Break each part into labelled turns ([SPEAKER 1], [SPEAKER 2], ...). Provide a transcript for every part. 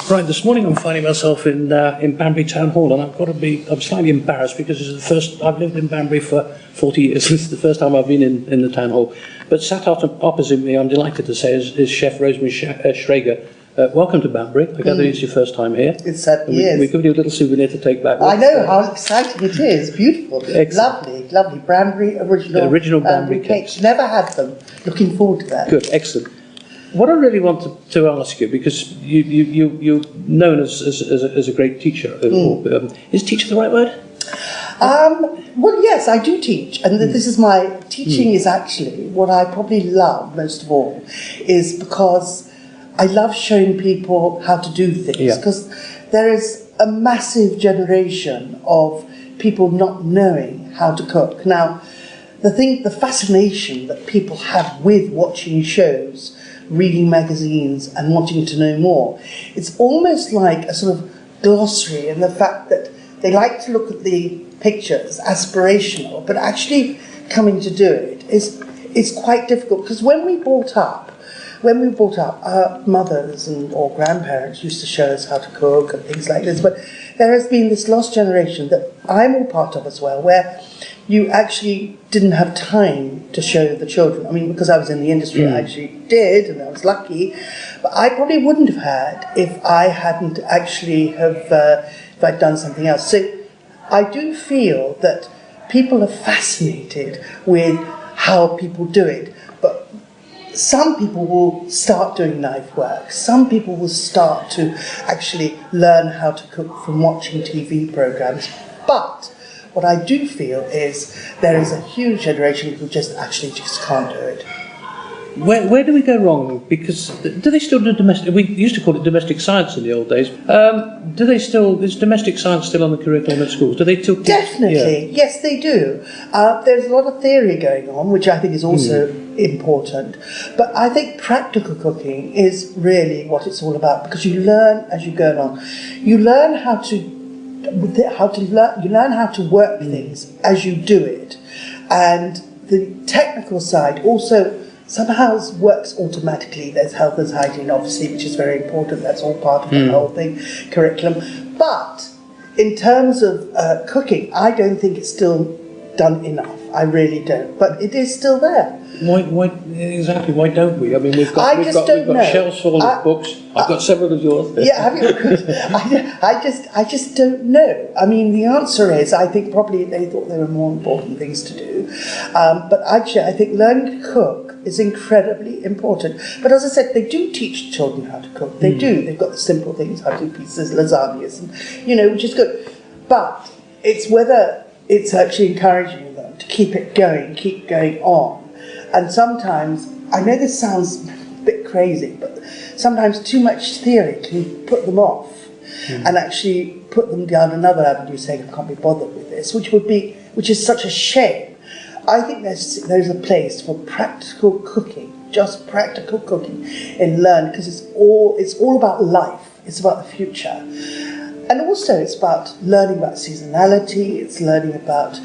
[SPEAKER 1] Right, this morning I'm finding myself in Banbury Town Hall, and I'm slightly embarrassed because this is the first, I've lived in Banbury for 40 years, this is the first time I've been in the Town Hall. But sat opposite me, I'm delighted to say, is Chef Rosemary Shrager. Welcome to Banbury. I gather it's your first time here.
[SPEAKER 2] It certainly is.
[SPEAKER 1] We've given you a little souvenir to take back.
[SPEAKER 2] I know, how exciting it is. Beautiful.
[SPEAKER 1] Excellent.
[SPEAKER 2] Lovely, lovely. Banbury original
[SPEAKER 1] Banbury cakes.
[SPEAKER 2] Never had them. Looking forward to that.
[SPEAKER 1] Good, excellent. What I really wanted to ask you, because you're known as a great teacher, is teacher the right word?
[SPEAKER 2] Well, yes, I do teach, and this is my teaching is actually what I probably love most of all, is because I love showing people how to do things, because there is a massive generation of people not knowing how to cook. Now, the fascination that people have with watching shows, reading magazines and wanting to know more, it's almost like a sort of glossary in the fact that they like to look at the pictures, aspirational, but actually coming to do it is quite difficult, because when we brought up, our mothers or grandparents used to show us how to cook and things like this, but there has been this lost generation that I'm all part of as well, where you actually didn't have time to show the children. I mean, because I was in the industry, I actually did, and I was lucky, but I probably wouldn't have had if I hadn't actually if I'd done something else. So I do feel that people are fascinated with how people do it, but some people will start doing knife work. Some people will start to actually learn how to cook from watching TV programs. But what I do feel is there is a huge generation who just can't do it.
[SPEAKER 1] Where do we go wrong? Because do they still do domestic? We used to call it domestic science in the old days. Do they still? Is domestic science still on the curriculum at schools? Do they still?
[SPEAKER 2] Definitely, yes, they do. There's a lot of theory going on, which I think is also important. But I think practical cooking is really what it's all about, because you learn as you go along. You learn how to work things as you do it, and the technical side also somehow works automatically. There's health and hygiene, obviously, which is very important. That's all part of the whole thing, curriculum. But in terms of cooking, I don't think it's still done enough. I really don't. But it is still there.
[SPEAKER 1] Why exactly? Why don't we? I mean, we've got shelves full of books. I've got several of yours.
[SPEAKER 2] Yeah, have you? I just don't know. I mean, the answer is, I think probably they thought there were more important things to do. But actually, I think learning to cook is incredibly important. But as I said, they do teach children how to cook. They do. They've got the simple things, how to do pizzas, lasagnas, and which is good. But it's whether it's actually encouraging them to keep it going, keep going on. And sometimes, I know this sounds a bit crazy, but sometimes too much theory can put them off and actually put them down another avenue, saying, I can't be bothered with this, which is such a shame. I think there's a place for practical cooking, just practical cooking in learn, because it's all about life, it's about the future. And also it's about learning about seasonality, it's learning about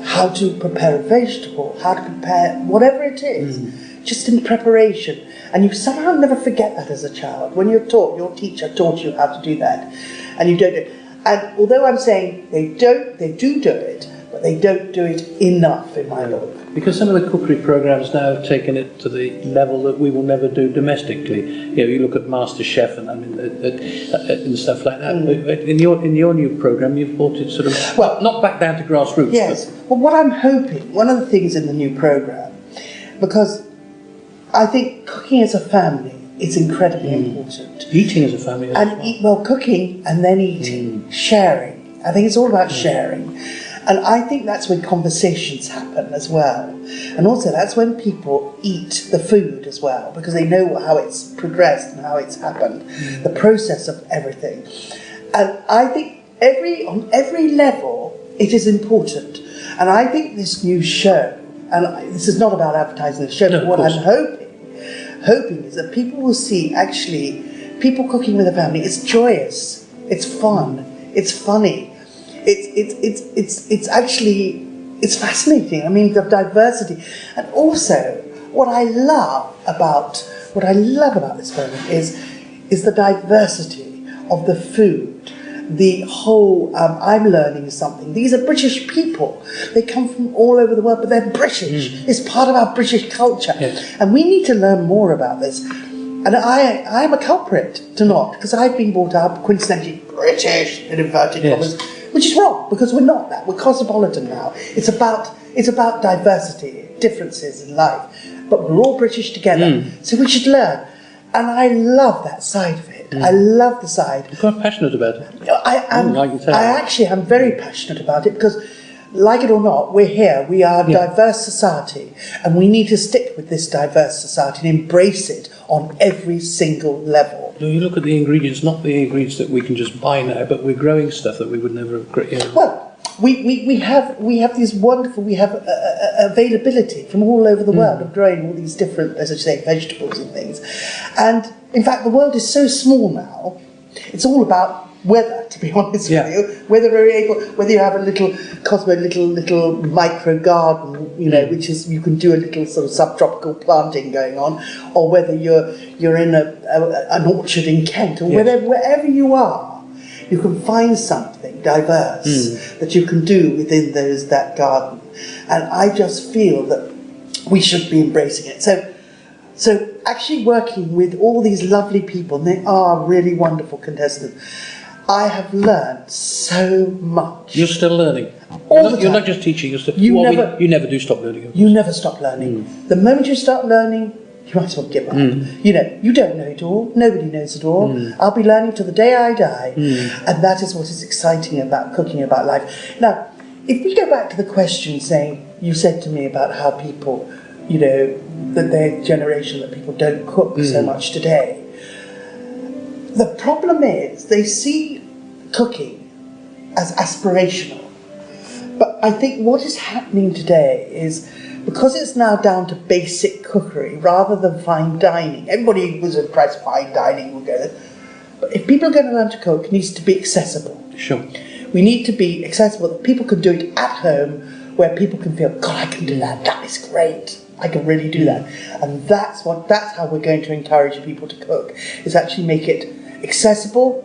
[SPEAKER 2] how to prepare a vegetable, how to prepare whatever it is, just in preparation. And you somehow never forget that as a child. When you're taught, your teacher taught you how to do that, and you don't do it. And although I'm saying they do it, but they don't do it enough, in my book.
[SPEAKER 1] Because some of the cookery programs now have taken it to the level that we will never do domestically. You look at Master Chef and stuff like that. In your new program, you've brought it sort of not back down to grassroots.
[SPEAKER 2] Yes. Well, what I'm hoping, one of the things in the new program, because I think cooking as a family is incredibly important.
[SPEAKER 1] Eating as a family,
[SPEAKER 2] cooking and then eating, sharing. I think it's all about sharing. And I think that's when conversations happen as well. And also that's when people eat the food as well, because they know how it's progressed and how it's happened, the process of everything. And I think on every level, it is important. And I think this new show, and this is not about advertising the show, but what I'm hoping is that people will see actually people cooking with a family. It's joyous, it's fun, it's funny. It's fascinating. I mean, the diversity, and also what I love about this program is the diversity of the food, the whole, I'm learning something. These are British people. They come from all over the world, but they're British. It's part of our British culture.
[SPEAKER 1] Yes.
[SPEAKER 2] And we need to learn more about this. And I am a culprit to not, because I've been brought up coincidentally British, in inverted commas, which is wrong, because we're not that. We're cosmopolitan now. It's about diversity, differences in life. But we're all British together, so we should learn. And I love that side of it. I love the side.
[SPEAKER 1] You're quite passionate about it.
[SPEAKER 2] I actually am very passionate about it because, like it or not, we're here. We are a diverse society, and we need to stick with this diverse society and embrace it on every single level.
[SPEAKER 1] No, you look at the ingredients, not the ingredients that we can just buy now, but we're growing stuff that we would never have grown.
[SPEAKER 2] Well, we have these wonderful, availability from all over the world of growing all these different, as I say, vegetables and things. And in fact, the world is so small now, it's all about weather, to be honest with you. Whether you have a little micro garden, you know, which is, you can do a little sort of subtropical planting going on, or whether you're in an orchard in Kent, or wherever you are. You can find something diverse that you can do within that garden. And I just feel that we should be embracing it. So actually working with all these lovely people, and they are really wonderful contestants, I have learned so much.
[SPEAKER 1] You're still learning. You're not just teaching, you never do stop learning.
[SPEAKER 2] You never stop learning. The moment you start learning, you might as well give up. You know, you don't know it all. Nobody knows it all. I'll be learning till the day I die. And that is what is exciting about cooking, about life. Now, if we go back to the question saying, you said to me about how people, you know, that their generation, that people don't cook so much today. The problem is they see cooking as aspirational. But I think what is happening today is, because it's now down to basic cookery rather than fine dining. Everybody was impressed fine dining will go there. But if people are going to learn to cook, it needs to be accessible.
[SPEAKER 1] Sure.
[SPEAKER 2] We need to be accessible, that people can do it at home, where people can feel, God, I can do that. That is great. I can really do that. And that's how we're going to encourage people to cook, is actually make it accessible,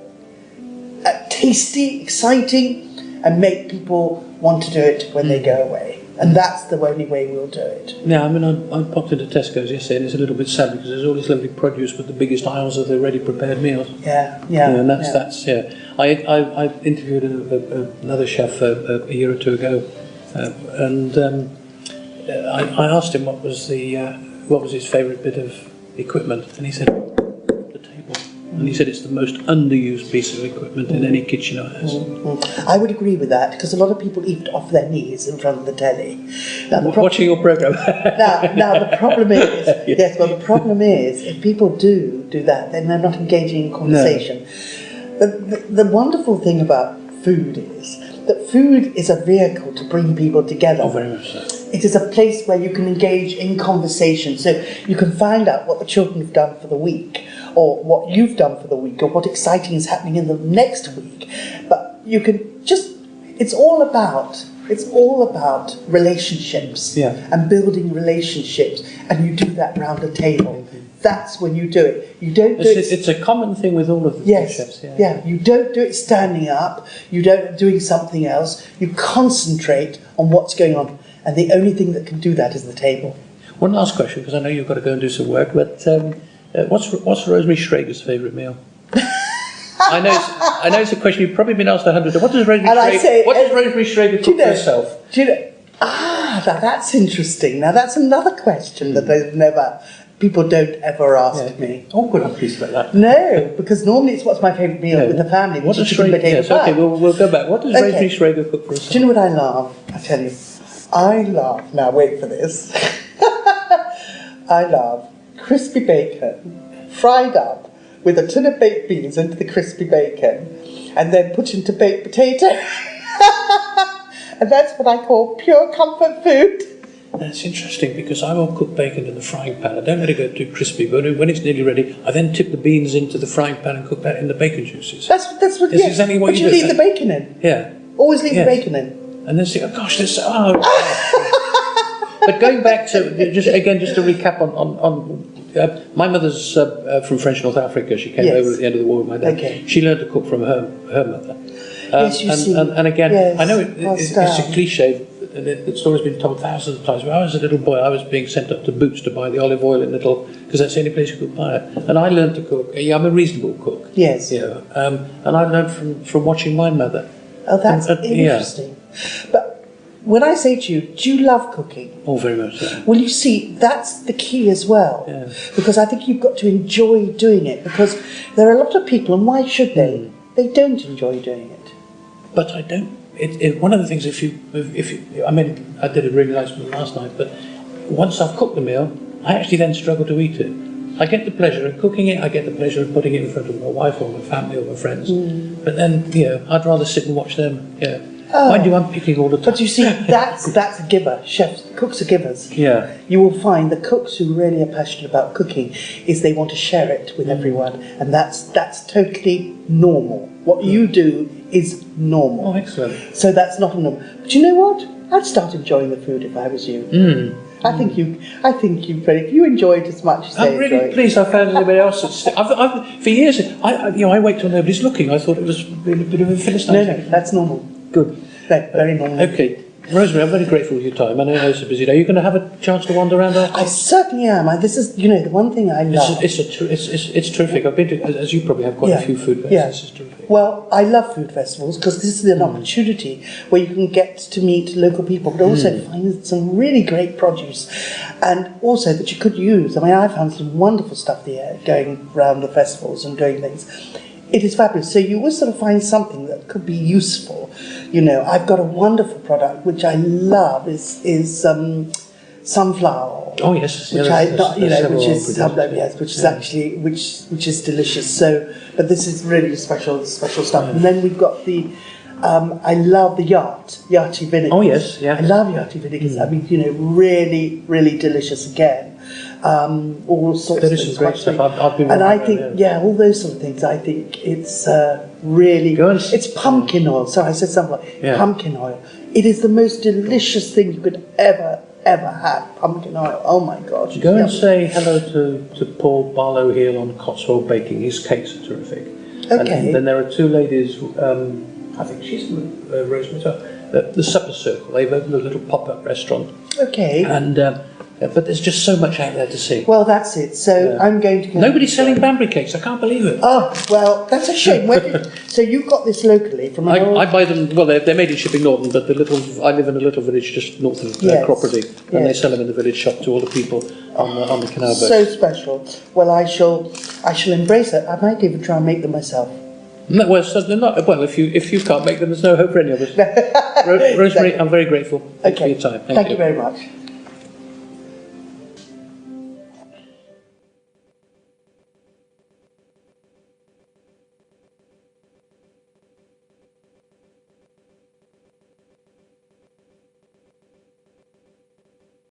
[SPEAKER 2] tasty, exciting, and make people want to do it when they go away. And that's the only way we'll do it.
[SPEAKER 1] Yeah, I mean, I popped into Tesco's yesterday, and it's a little bit sad because there's all this lovely produce, but the biggest aisles are the ready prepared meals.
[SPEAKER 2] Yeah.
[SPEAKER 1] And that's. I interviewed another chef a year or two ago, and I asked him what was his favourite bit of equipment, and he said the table. And he said it's the most underused piece of equipment in any kitchen or house.
[SPEAKER 2] I would agree with that, because a lot of people eat off their knees in front of the telly. Now,
[SPEAKER 1] watching your programme.
[SPEAKER 2] now the problem is, the problem is, if people do that, then they're not engaging in conversation. No. The wonderful thing about food is that food is a vehicle to bring people together.
[SPEAKER 1] Oh, very much so.
[SPEAKER 2] It is a place where you can engage in conversation, so you can find out what the children have done for the week, or what you've done for the week, or what exciting is happening in the next week. But you can just, it's all about relationships and building relationships, and you do that round a table. That's when you do it. You don't do it.
[SPEAKER 1] It's a common thing with all of the chefs.
[SPEAKER 2] Yeah. You don't do it standing up. You don't doing something else. You concentrate on what's going on, and the only thing that can do that is the table.
[SPEAKER 1] One last question, because I know you've got to go and do some work. But what's Rosemary Shrager's favourite meal? I know it's a question you've probably been asked 100 times. What does Rosemary Shrager cook for herself?
[SPEAKER 2] That's interesting. Now that's another question that people don't ever ask me.
[SPEAKER 1] Oh, good, I'm pleased about that.
[SPEAKER 2] No, because normally it's what's my favourite meal with the family.
[SPEAKER 1] What does Shrager? Yes, okay, we'll go back. What does Rosemary Shrager cook for herself?
[SPEAKER 2] Do you know what I love? I tell you, I love. Now wait for this. I love crispy bacon, fried up with a tin of baked beans into the crispy bacon, and then put into baked potato. And that's what I call pure comfort food.
[SPEAKER 1] That's interesting, because I will cook bacon in the frying pan. I don't let it go too crispy, but when it's nearly ready, I then tip the beans into the frying pan and cook that in the bacon juices.
[SPEAKER 2] That's what.
[SPEAKER 1] That's exactly what you do.
[SPEAKER 2] But you leave the bacon in.
[SPEAKER 1] Yeah.
[SPEAKER 2] Always leave the bacon in.
[SPEAKER 1] And then say, oh gosh, But going back to just to recap on My mother's from French North Africa. She came over at the end of the war with my dad.
[SPEAKER 2] Okay.
[SPEAKER 1] She learned to cook from her mother.
[SPEAKER 2] Yes, you see.
[SPEAKER 1] And again,
[SPEAKER 2] Yes,
[SPEAKER 1] I know it's a cliche, and the story's been told thousands of times. When I was a little boy, I was being sent up to Boots to buy the olive oil in Little, because that's the only place you could buy it. And I learned to cook. Yeah, I'm a reasonable cook.
[SPEAKER 2] Yes.
[SPEAKER 1] Yeah. And I learned from watching my mother.
[SPEAKER 2] Oh, that's interesting. But when I say to you, do you love cooking?
[SPEAKER 1] Oh, very much so.
[SPEAKER 2] Well, you see, that's the key as well.
[SPEAKER 1] Yeah.
[SPEAKER 2] Because I think you've got to enjoy doing it. Because there are a lot of people, and why should they? They don't enjoy doing it.
[SPEAKER 1] But I don't. One of the things, if you, I mean, I did a really nice meal last night, but once I've cooked the meal, I actually then struggle to eat it. I get the pleasure of cooking it, I get the pleasure of putting it in front of my wife or my family or my friends, but then, I'd rather sit and watch them, Mind you, I'm picking all the time.
[SPEAKER 2] But you see, that's a giver. Chefs, cooks are givers.
[SPEAKER 1] Yeah.
[SPEAKER 2] You will find the cooks who really are passionate about cooking is they want to share it with everyone, and that's totally normal. What you do is normal.
[SPEAKER 1] Oh, excellent.
[SPEAKER 2] So that's not a normal. But you know what? I'd start enjoying the food if I was you. I think you enjoy it as much as they
[SPEAKER 1] I'm really pleased I found anybody else. For years, I wait till nobody's looking. I thought it was really a bit of a Philistine.
[SPEAKER 2] No, that's normal. Good. Very normal.
[SPEAKER 1] Okay. Rosemary, I'm very grateful for your time. I know it's a busy day. Are you going to have a chance to wander around after?
[SPEAKER 2] I certainly am. This is, the one thing I love.
[SPEAKER 1] It's terrific. I've been to, as you probably have, quite a few food festivals.
[SPEAKER 2] Yeah.
[SPEAKER 1] This is terrific.
[SPEAKER 2] Well, I love food festivals because this is an opportunity where you can get to meet local people, but also find some really great produce, and also that you could use. I mean, I found some wonderful stuff there going around the festivals and doing things. It is fabulous. So you always sort of find something that could be useful. I've got a wonderful product which I love is sunflower oil.
[SPEAKER 1] Oh yes,
[SPEAKER 2] which is delicious. So, but this is really special stuff. And then we've got the I love the Yachty vinegar.
[SPEAKER 1] Oh yes, yeah.
[SPEAKER 2] I love Yachty vinegars. I mean, really, really delicious again. All sorts of things.
[SPEAKER 1] Great stuff. I've been
[SPEAKER 2] and I think, all those sort of things. I think it's really. It's pumpkin oil. Sorry, I said something like pumpkin oil. It is the most delicious thing you could ever have. Pumpkin oil. Oh my God.
[SPEAKER 1] Go and say hello to Paul Barlow here on Cotswold Baking. His cakes are terrific.
[SPEAKER 2] Okay.
[SPEAKER 1] And then there are two ladies. I think she's from Rosemary. The Supper Circle. They've opened a little pop-up restaurant.
[SPEAKER 2] Okay.
[SPEAKER 1] And but there's just so much out there to see.
[SPEAKER 2] Well, that's it. So I'm going to go.
[SPEAKER 1] Nobody's selling Banbury cakes. I can't believe it.
[SPEAKER 2] Oh, well, that's a shame. So you've got this locally from an old...
[SPEAKER 1] I buy them. Well, they're made in Shipping Norton, but I live in a little village just north of Cropperty, and they sell them in the village shop to all the people on the canal boat.
[SPEAKER 2] So special. Well, I shall embrace it. I might even try and make them myself.
[SPEAKER 1] No, well, certainly not. Well, if you can't make them, there's no hope for any of us. Rosemary, I'm very grateful. Thank you for your time.
[SPEAKER 2] Thank you very much.